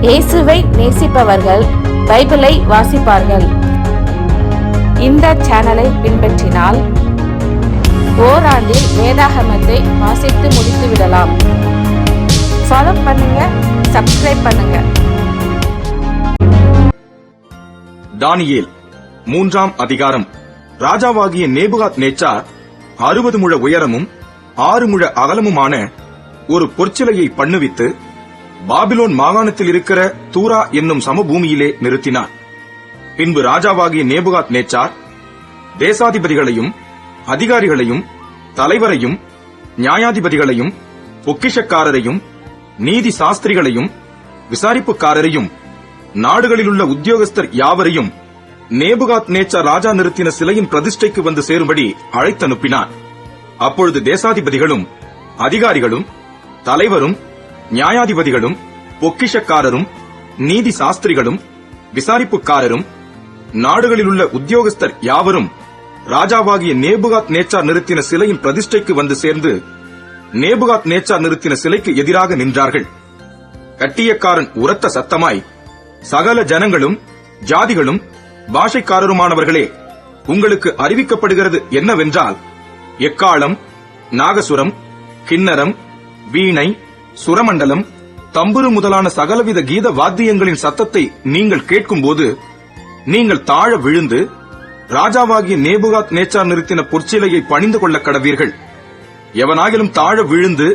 இயேசுவை நேசிப்பவர்கள் பைபிளை வாசிப்பார்கள். இந்த சேனலை பின்பற்றினால் ஓராண்டில் வேதாகமத்தை வாசித்து முடித்து விடலாம். ஃபாலோ பண்ணுங்க, சப்ஸ்கிரைப் பண்ணுங்க. தானியேல் 3ஆம் அதிகாரம். ராஜாவாகிய நேபுகாத் நேச்சார் 60 முழ உயரமும் 6 முழ அகலமுமான ஒரு பொற்சிலையை பண்ணுவித்து பாபிலோன் மாகாணத்தில் இருக்கிற தூரா என்னும் சமபூமியிலே நிறுத்தினார். பின்பு ராஜாவாகிய நேபுகாத் நேச்சார் தேசாதிபதிகளையும் அதிகாரிகளையும் தலைவரையும் நியாயாதிபதிகளையும் பொக்கிஷக்காரரையும் நீதி சாஸ்திரிகளையும் விசாரிப்புக்காரரையும் நாடுகளிலுள்ள உத்தியோகஸ்தர் யாவரையும் நேபுகாத் நேச்சார் ராஜா நிறுத்தின சிலையின் பிரதிஷ்டைக்கு வந்து சேரும்படி அழைத்தனுப்பினார். அப்பொழுது தேசாதிபதிகளும் அதிகாரிகளும் தலைவரும் நியாயாதிபதிகளும் பொக்கிஷக்காரரும் நீதி சாஸ்திரிகளும் விசாரிப்புக்காரரும் நாடுகளிலுள்ள உத்தியோகஸ்தர் யாவரும் ராஜாவாகிய நேபுகாத் நேச்சார் நிறுத்தின சிலையின் பிரதிஷ்டைக்கு வந்து சேர்ந்து நேபுகாத் நேச்சார் நிறுத்தின சிலைக்கு எதிராக நின்றார்கள். கட்டியக்காரன் உரத்த சத்தமாய், சகல ஜனங்களும் ஜாதிகளும் பாஷைக்காரருமானவர்களே, உங்களுக்கு அறிவிக்கப்படுகிறது என்னவென்றால், எக்காளம், நாகசுரம், கிண்ணரம், வீணை, சுரமண்டலம், தம்புரு முதலான சகலவித கீத வாத்தியங்களின் சத்தத்தை நீங்கள் கேட்கும்போது நீங்கள் தாழ விழுந்து ராஜாவாகிய நேபுகாத் நேச்சார் நிறுத்தின பொற்சிலையை பணிந்து கொள்ள கடவீர்கள். எவனாகிலும் தாழ விழுந்து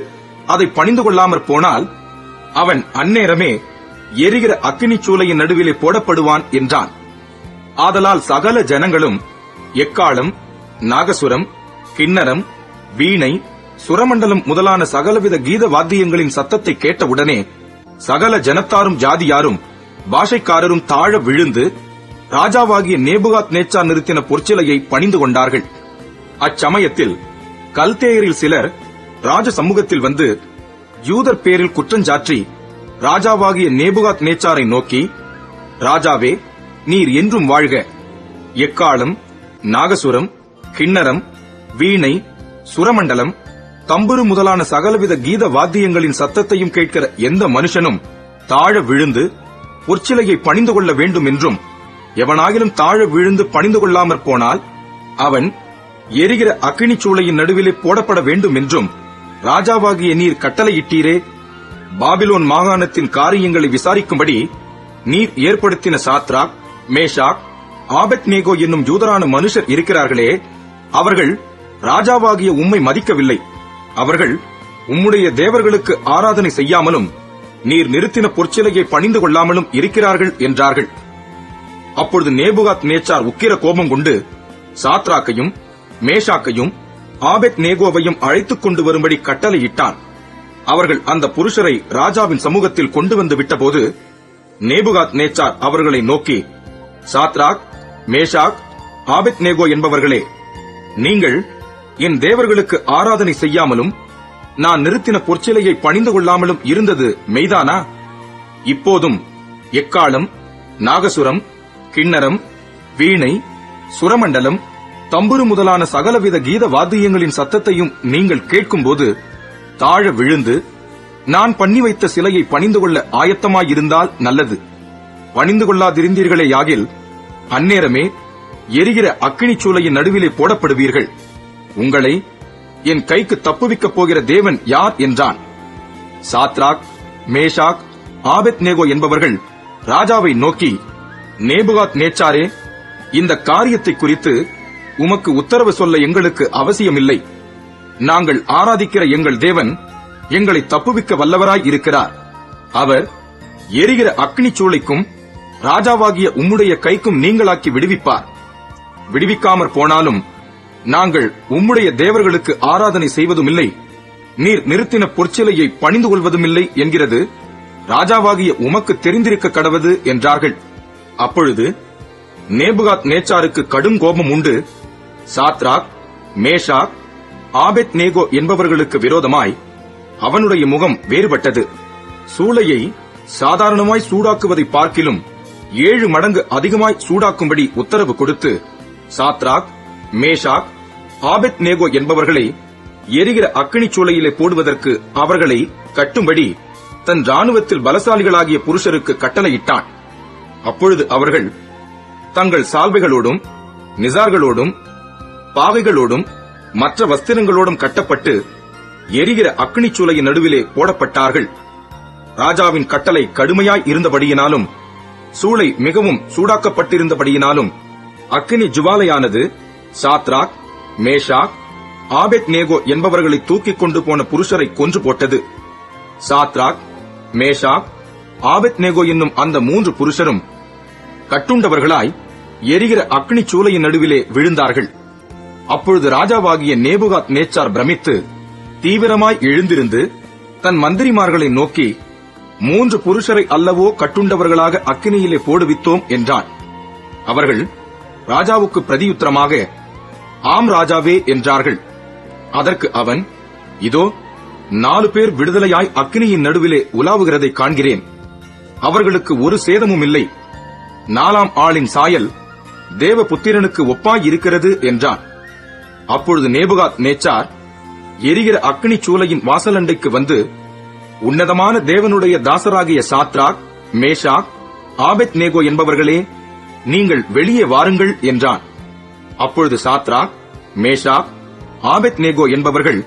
அதை பணிந்து கொள்ளாமற் போனால் அவன் அந்நேரமே எரிகிற அக்கினி சூளையின் நடுவிலே போடப்படுவான் என்றான். ஆதலால் சகல ஜனங்களும் எக்காளம், நாகசுரம், கிண்ணரம், வீணை, சுரமண்டலம் முதலான சகலவித கீத வாத்தியங்களின் சத்தத்தை கேட்டவுடனே சகல ஜனத்தாரும் ஜாதியாரும் பாஷைக்காரரும் தாழ விழுந்து ராஜாவாகிய நேபுகாத் நேச்சார் நிறுத்தின பொற்சிலையை பணிந்து கொண்டார்கள். அச்சமயத்தில் கல்தேயரில் சிலர் ராஜ சமூகத்தில் வந்து யூதர் பேரில் குற்றஞ்சாற்றி ராஜாவாகிய நேபுகாத் நேச்சாரை நோக்கி, ராஜாவே, நீர் என்றும் வாழ்க. எக்காளம், நாகசுரம், கிண்ணரம், வீணை, சுரமண்டலம், தம்புரு முதலான சகலவித கீத வாத்தியங்களின் சத்தத்தையும் கேட்கிற எந்த மனுஷனும் தாழ விழுந்து பொற்சிலையை பணிந்து கொள்ள வேண்டும் என்றும், எவனாகிலும் தாழ விழுந்து பணிந்து கொள்ளாமற் போனால் அவன் எரிகிற அக்கினி சூளையின் நடுவிலே போடப்பட வேண்டும் என்றும் ராஜாவாகிய நீர் கட்டளையிட்டீரே. பாபிலோன் மாகாணத்தின் காரியங்களை விசாரிக்கும்படி நீர் ஏற்படுத்தின சாத்ராக், மேஷாக், ஆபெத்நேகோ என்னும் யூதரான மனுஷர் இருக்கிறார்களே, அவர்கள் ராஜாவாகிய உம்மை மதிக்கவில்லை. அவர்கள் உம்முடைய தேவர்களுக்கு ஆராதனை செய்யாமலும் நீர் நிறுத்தின பொற்சிலையை பணிந்து கொள்ளாமலும் இருக்கிறார்கள் என்றார்கள். அப்பொழுது நேபுகாத் நேச்சார் உக்கிர கோபம் கொண்டு சாத்ராக்கையும் மேஷாக்கையும் ஆபெத்நேகோவையும் அழைத்துக் கொண்டு வரும்படி கட்டளையிட்டான். அவர்கள் அந்த புருஷரை ராஜாவின் சமூகத்தில் கொண்டு வந்து விட்டபோது நேபுகாத் நேச்சார் அவர்களை நோக்கி, சாத்ராக், மேஷாக், ஆபெத்நேகோ என்பவர்களே, நீங்கள் என் தேவர்களுக்கு ஆராதனை செய்யாமலும் நான் நிறுத்தின பொற்சிலையை பணிந்து கொள்ளாமலும் இருந்தது மெய்தானா? இப்போதும் எக்காளம், நாகசுரம், கிண்ணரம், வீணை, சுரமண்டலம், தம்புரு முதலான சகலவித கீத வாத்தியங்களின் சத்தத்தையும் நீங்கள் கேட்கும்போது தாழ விழுந்து நான் பண்ணி வைத்த சிலையை பணிந்து கொள்ள ஆயத்தமாயிருந்தால் நல்லது. பணிந்து கொள்ளாதிருந்தீர்களேயாகில் அந்நேரமே எரிகிற அக்கினி சூளையின் நடுவிலே போடப்படுவீர்கள். உங்களை என் கைக்கு தப்புவிக்கப் போகிற தேவன் யார் என்றான். சாத்ராக், மேஷாக், ஆபெத்நேகோ என்பவர்கள் ராஜாவை நோக்கி, நேபுகாத் நேச்சாரே, இந்த காரியத்தை குறித்து உமக்கு உத்தரவு சொல்ல எங்களுக்கு அவசியமில்லை. நாங்கள் ஆராதிக்கிற எங்கள் தேவன் எங்களை தப்புவிக்க வல்லவராய் இருக்கிறார். அவர் எரிகிற அக்கினி சூளைக்கும் ராஜாவாகிய உம்முடைய கைக்கும் நீங்களாக்கி விடுவிப்பார். விடுவிக்காமற் போனாலும் நாங்கள் உம்முடைய தேவர்களுக்கு ஆராதனை செய்வதுமில்லை, நீர் நிறுத்தின பொற்சிலையை பணிந்து கொள்வதுமில்லை என்கிறது ராஜாவாகிய உமக்கு தெரிந்திருக்க கடவது என்றார்கள். அப்பொழுது நேபுகாத் நேச்சாருக்கு கடும் கோபம் உண்டு சாத்ராக், மேஷாக், ஆபெத்நேகோ என்பவர்களுக்கு விரோதமாய் அவனுடைய முகம் வேறுபட்டது. சூளையை சாதாரணமாய் சூடாக்குவதை பார்க்கிலும் 7 மடங்கு அதிகமாய் சூடாக்கும்படி உத்தரவு கொடுத்து சாத்ராக், மேஷாக், ஆபெத்நேகோ என்பவர்களை எரிகிற அக்கினி சூளையிலே போடுவதற்கு அவர்களை கட்டும்படி தன் ராணுவத்தில் பலசாலிகளாகிய புருஷருக்கு கட்டளையிட்டான். அப்பொழுது அவர்கள் தங்கள் சால்வைகளோடும் நிசார்களோடும் பாகைகளோடும் மற்ற வஸ்திரங்களோடும் கட்டப்பட்டு எரிகிற அக்னி சூளையின் நடுவிலே போடப்பட்டார்கள். ராஜாவின் கட்டளை கடுமையாய் இருந்தபடியினாலும் சூளை மிகவும் சூடாக்கப்பட்டிருந்தபடியினாலும் அக்னி ஜுவாலையானது சாத்ராக், மேஷாக், ஆபேத்நேகோ என்பவர்களை தூக்கிக் கொண்டு போன புருஷரை கொன்று போட்டது. சாத்ராக், மேஷாக், ஆபேத்நேகோ என்னும் அந்த 3 புருஷரும் கட்டுண்டவர்களாய் எரிகிற அக்னி சூளையின் நடுவிலே விழுந்தார்கள். அப்பொழுது ராஜாவாகிய நேபுகாத் நேச்சார் பிரமித்து தீவிரமாய் எழுந்திருந்து தன் மந்திரிமார்களை நோக்கி, 3 புருஷரை அல்லவோ கட்டுண்டவர்களாக அக்கினியிலே போடுவித்தோம் என்றான். அவர்கள் ராஜாவுக்கு பிரதியுத்தரமாக, ஆம் ராஜாவே என்றார்கள். அதற்கு அவன், இதோ 4 பேர் விடுதலையாய் அக்கினியின் நடுவிலே உலாவுகிறதை காண்கிறேன். அவர்களுக்கு ஒரு சேதமும் இல்லை. 4ஆம் ஆளின் சாயல் தேவபுத்திரனுக்கு ஒப்பாய் இருக்கிறது என்றான். அப்பொழுது நேபுகாத் நேச்சார் எரிகிற அக்னி சூளையின் வாசலண்டைக்கு வந்து, உன்னதமான தேவனுடைய தாசராகிய சாத்ராக், மேஷாக், ஆபேத்நேகோ என்பவர்களே, நீங்கள் வெளியே வாருங்கள் என்றான். அப்பொழுது சாத்ராக், மேஷாக், ஆபேத்நேகோ என்பவர்கள்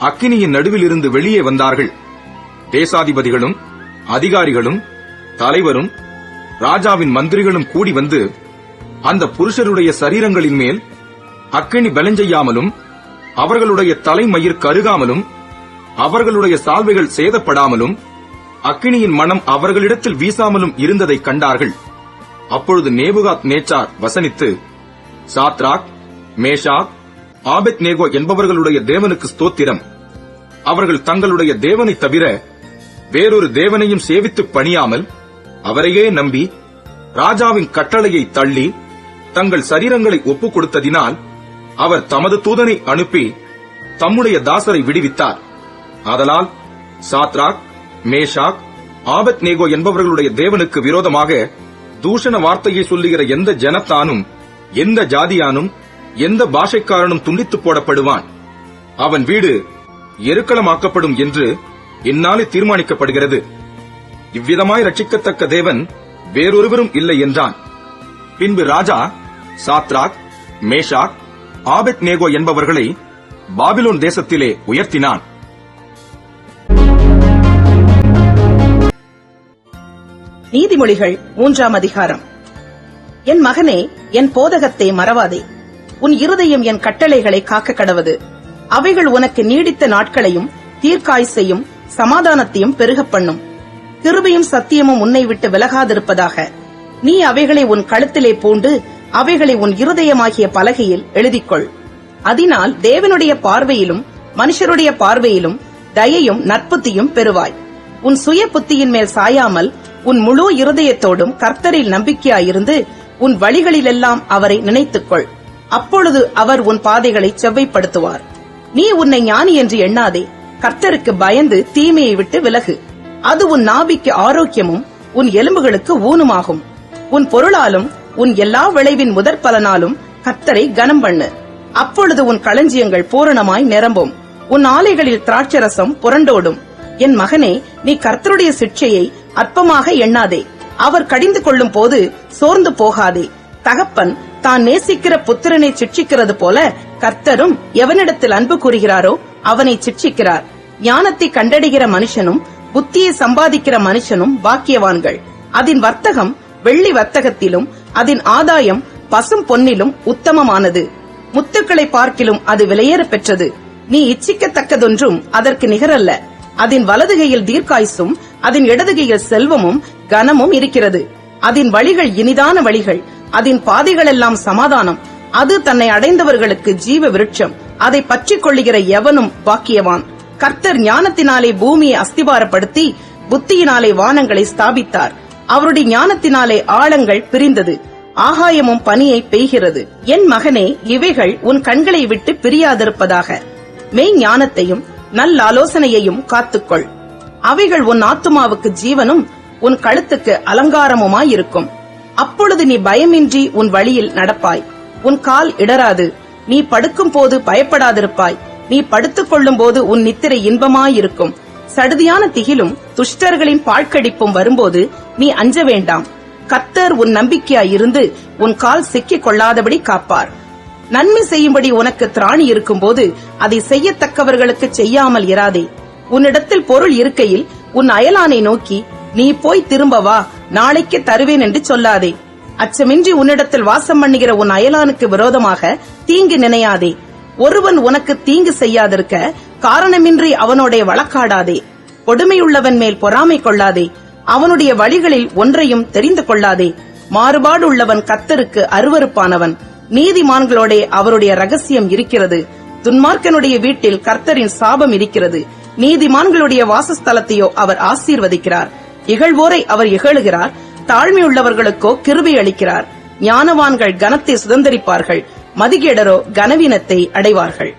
அக்கினியின் நடுவிலிருந்து வெளியே வந்தார்கள். தேசாதிபதிகளும் அதிகாரிகளும் தலைவரும் ராஜாவின் மந்திரிகளும் கூடி வந்து அந்த புருஷருடைய சரீரங்களின் மேல் அக்கினி பலஞ்செய்யாமலும் அவர்களுடைய தலைமயிர் கருகாமலும் அவர்களுடைய சால்வைகள் சேதப்படாமலும் அக்கினியின் மனம் அவர்களிடத்தில் வீசாமலும் இருந்ததை கண்டார்கள். அப்பொழுது நேபுகாத் நேச்சார் வசனித்து, சாத்ராக், மேஷாக், ஆபேத்நேகோ என்பவர்களுடைய தேவனுக்கு ஸ்தோத்திரம். அவர்கள் தங்களுடைய தேவனை தவிர வேறொரு தேவனையும் சேவித்து பணியாமல் அவரையே நம்பி ராஜாவின் கட்டளையை தள்ளி தங்கள் சரீரங்களை ஒப்புக் கொடுத்ததினால் அவர் தமது தூதனை அனுப்பி தம்முடைய தாசரை விடுவித்தார். ஆதலால் சாத்ராக், மேஷாக், ஆபேத்நேகோ என்பவர்களுடைய தேவனுக்கு விரோதமாக தூஷண வார்த்தையை சொல்லுகிற எந்த ஜனத்தானும் எந்த ஜாதியானும் எந்த பாஷைக்காரனும் துண்டித்து போடப்படுவான். அவன் வீடு எருக்களமாக்கப்படும் என்று என்னாலே தீர்மானிக்கப்படுகிறது. இவ்விதமாய் ரட்சிக்கத்தக்க தேவன் வேறொருவரும் இல்லை என்றான். பின்பு ராஜா சாத்ராக், மேஷாக், ஆபேத்நேகோ என்பவர்களை பாபிலோன் தேசத்திலே உயர்த்தினான். நீதிமொழிகள் 3ஆம் அதிகாரம். என் மகனே, என் போதகத்தை மறவாதே. உன் இருதயம் என் கட்டளைகளை காக்க கடவது. அவைகள் உனக்கு நீடித்த நாட்களையும் தீர்க்காயுசையும் சமாதானத்தையும் பெருகப் பண்ணும். கிருபையும் சத்தியமும் உன்னை விட்டு விலகாதிருப்பதாக. நீ அவைகளை உன் கழுத்திலே பூண்டு அவைகளை உன் இருதயமாகிய பலகையில் எழுதிக்கொள். அதனால் தேவனுடைய பார்வையிலும் மனுஷருடைய பார்வையிலும் தயையும் நற்புத்தியும் பெறுவாய். உன் சுய புத்தியின் மேல் சாயாமல் உன் முழு இருதயத்தோடும் கர்த்தரில் நம்பிக்கையாயிருந்து உன் வழிகளிலெல்லாம் அவரை நினைத்துக்கொள். அப்பொழுது அவர் உன் பாதைகளை செவ்வைப்படுத்துவார். நீ உன்னை ஞானி என்று எண்ணாதே. கர்த்தருக்கு பயந்து தீமையை விட்டு விலகு. அது உன் நாபிக்கு ஆரோக்கியமும் உன் எலும்புகளுக்கு ஊனுமாகும். உன் பொருளாலும் உன் எல்லா விளைவின் முதற் பலனாலும் கர்த்தரை கனம் பண்ணு. அப்பொழுது உன் களஞ்சியங்கள் பூரணமாய் நிரம்பும். உன் ஆலைகளில் திராட்சரசம் புரண்டோடும். என் மகனே, நீ கர்த்தருடைய சிட்சையை அற்பமாக எண்ணாதே. அவர் கடிந்து கொள்ளும் போது சோர்ந்து போகாதே. தகப்பன் தான் நேசிக்கிற புத்திரனை சிட்சிக்கிறது போல கர்த்தரும் எவனிடத்தில் அன்பு கூறுகிறாரோ அவனை சிட்சிக்கிறார். ஞானத்தை கண்டடைகிற மனுஷனும் புத்தியை சம்பாதிக்கிற மனுஷனும் பாக்கியவான்கள். அதன் வர்த்தகம் வெள்ளி வர்த்தகத்திலும் அதன் ஆதாயம் பசும் பொன்னிலும் உத்தமமானது. முத்துக்களை பார்க்கிலும் அது விலையேற பெற்றது. நீ இச்சிக்கத்தக்கதொன்றும் அதற்கு நிகரல்ல. அதன் வலதுகையில் தீர்க்காயுசும் அதன் இடதுகையில் செல்வமும் கனமும் இருக்கிறது. அதன் வழிகள் இனிதான வழிகள். அதன் பாதைகளெல்லாம் சமாதானம். அது தன்னை அடைந்தவர்களுக்கு ஜீவ விருட்சம். அதை பற்றிக் கொள்ளுகிற எவனும் பாக்கியவான். கர்த்தர் ஞானத்தினாலே பூமியை அஸ்திபாரப்படுத்தி புத்தியினாலே வானங்களை ஸ்தாபித்தார். அவருடைய ஞானத்தினாலே ஆழங்கள் பிரிந்தது. ஆகாயமும் பனியை பெய்கிறது. என் மகனே, இவைகள் உன் கண்களை விட்டு பிரியாதிருப்பதாக. மெய் ஞானத்தையும் நல்லாலோசனையையும் காத்துக்கொள். அவைகள் உன் ஆத்துமாவுக்கு ஜீவனும் உன் கழுத்துக்கு அலங்காரமுமாயிருக்கும். அப்பொழுது நீ பயமின்றி உன் வழியில் நடப்பாய். உன் கால் இடராது. நீ படுக்கும் போது பயப்படாதிருப்பாய். நீ படுத்துக் கொள்ளும் போது உன் நித்திரை இன்பமாயிருக்கும். சடுதியான திகிலும் துஷ்டர்களின் பாழ்கடிப்பும் வரும்போது நீ அஞ்ச வேண்டாம். கர்த்தர் உன் நம்பிக்கையாயிருந்து உன் கால் சிக்கிக் கொள்ளாதபடி காப்பார். நன்மை செய்யும்படி உனக்கு திராணி இருக்கும்போது அதை செய்யத்தக்கவர்களுக்கு செய்யாமல் இராதே. உன்னிடத்தில் பொருள் இருக்கையில் உன் அயலானை நோக்கி நீ போய் திரும்ப வா, நாளைக்கு தருவேன் என்று சொல்லாதே. அச்சமின்றி உன்னிடத்தில் வாசம் பண்ணுகிற உன் அயலானுக்கு விரோதமாக தீங்கு நினையாதே. ஒருவன் உனக்கு தீங்கு செய்யாதிருக்க காரணமின்றி அவனோட வழக்காடாதே. கொடுமையுள்ளவன் மேல் பொறாமை கொள்ளாதே. அவனுடைய வழிகளில் ஒன்றையும் தெரிந்து கொள்ளாதே. மாறுபாடு உள்ளவன் கர்த்தருக்கு அருவருப்பானவன். நீதிமான்களோட அவருடைய ரகசியம் இருக்கிறது. துன்மார்க்கனுடைய வீட்டில் கர்த்தரின் சாபம் இருக்கிறது. நீதிமான்களுடைய வாசஸ்தலத்தையோ அவர் ஆசீர்வதிக்கிறார். இகழ்வோரை அவர் இகழுகிறார், தாழ்மையுள்ளவர்களுக்கோ கிருபை அளிக்கிறார். ஞானவான்கள் கனத்தை சுதந்தரிப்பார்கள், மதிகேடரோ கனவீனத்தை அடைவார்கள்.